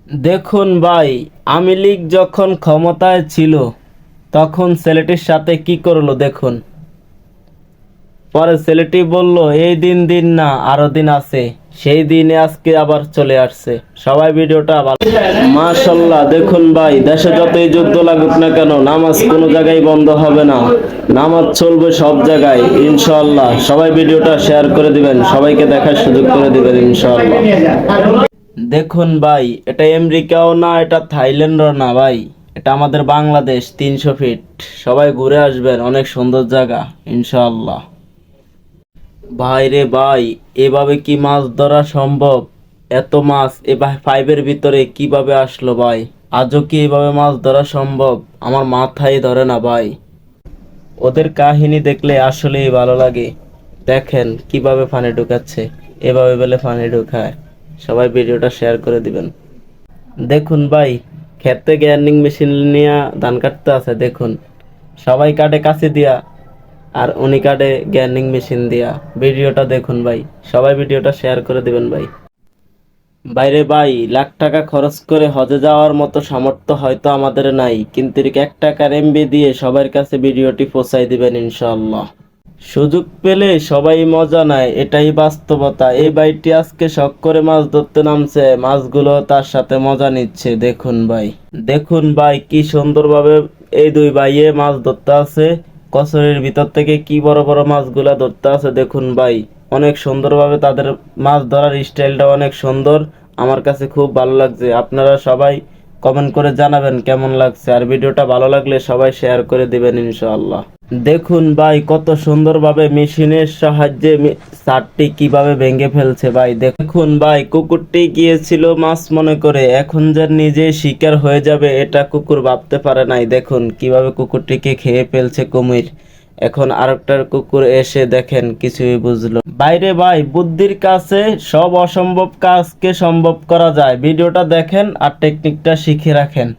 দেখুন ভাই, আওয়ামী লীগ যখন ক্ষমতায় ছিল তখন ছেলেটির সাথে কি করলো দেখুন। পরে ছেলেটি বলল এই দিন দিন না আরো দিন আছে, সেই দিনে আজকে আবার চলে আসছে। সবাই ভিডিওটা ভালো। মাশাল্লাহ, দেখুন ভাই, দেশে যতই যুদ্ধ লাগুক না কেন নামাজ কোনো জায়গায় বন্ধ হবে না, নামাজ চলবে সব জায়গায় ইনশাআল্লাহ। সবাই ভিডিওটা শেয়ার করে দিবেন, সবাইকে দেখার সুযোগ করে দিবেন ইনশাআল্লাহ। দেখুন ভাই, এটা আমেরিকাও না, এটা থাইল্যান্ডও না ভাই, এটা আমাদের বাংলাদেশ 300 ফিট। সবাই ঘুরে আসবেন, অনেক সুন্দর জায়গা ইনশাআল্লাহ। ভাই রে ভাই, এভাবে কি মাছ ধরা সম্ভব? এত মাছ এবার পাইপের ভিতরে কিভাবে আসলো ভাই? আজও কি এভাবে মাছ ধরা সম্ভব? আমার মাথায় ধরে না ভাই। ওদের কাহিনী দেখলে আসলেই ভালো লাগে। দেখেন কিভাবে ফানে ঢুকাচ্ছে, এভাবে বলে ফানে ঢুকায়। সবাই ভিডিওটা শেয়ার করে দিবেন। দেখুন ভাই, ক্ষেতে গ্রাইন্ডিং মেশিন নিয়ে ধান কাটতে আছে দেখুন। সবাই কাটে কাছে দিয়া, আর উনি কাটে গ্রাইন্ডিং মেশিন দিয়া। ভিডিওটা দেখুন ভাই, সবাই ভিডিওটা শেয়ার করে দিবেন ভাই। বাইরে ভাই, লাখ টাকা খরচ করে হজে যাওয়ার মতো সামর্থ্য হয়তো আমাদের নাই, কিন্তু 1 টাকার এমবি দিয়ে সবার কাছে ভিডিওটি পৌঁছাই দিবেন ইনশাআল্লাহ। সুযোগ পেলে সবাই মজা নেয়, এটাই বাস্তবতা। এই ভাইটি আজকে শখ করে মাছ ধরতে নামছে, মাছগুলো তার সাথে মজা নিচ্ছে। দেখুন ভাই, দেখুন ভাই, কি সুন্দরভাবে এই দুই ভাইয়ে মাছ ধরতে আছে। কচুরির ভিতর থেকে কি বড় বড় মাছগুলা ধরতে আছে দেখুন ভাই। অনেক সুন্দরভাবে তাদের মাছ ধরার স্টাইলটা অনেক সুন্দর। আমার কাছে খুব ভালো লাগছে। আপনারা সবাই কমেন্ট করে জানাবেন কেমন লাগছে, আর ভিডিওটা ভালো লাগলে সবাই শেয়ার করে দিবেন ইনশাআল্লাহ। দেখুন ভাই, কত সুন্দরভাবে মেশিনের সাহায্যে চারটি কিভাবে ভেঙে ফেলছে ভাই। দেখুন ভাই, কুকুরটি গিয়েছিল মাছ মনে করে, এখন যে নিজে শিকার হয়ে যাবে এটা কুকুর ভাবতে পারে নাই। দেখুন কিভাবে কুকুরটিকে খেয়ে ফেলছে কুমির। এখন আরেকটার কুকুর এসে দেখেন কিছুই বুঝলো। বাইরে ভাই, বুদ্ধির কাছে সব অসম্ভব কাজকে সম্ভব করা যায়। ভিডিওটা দেখেন আর টেকনিকটা শিখে রাখেন।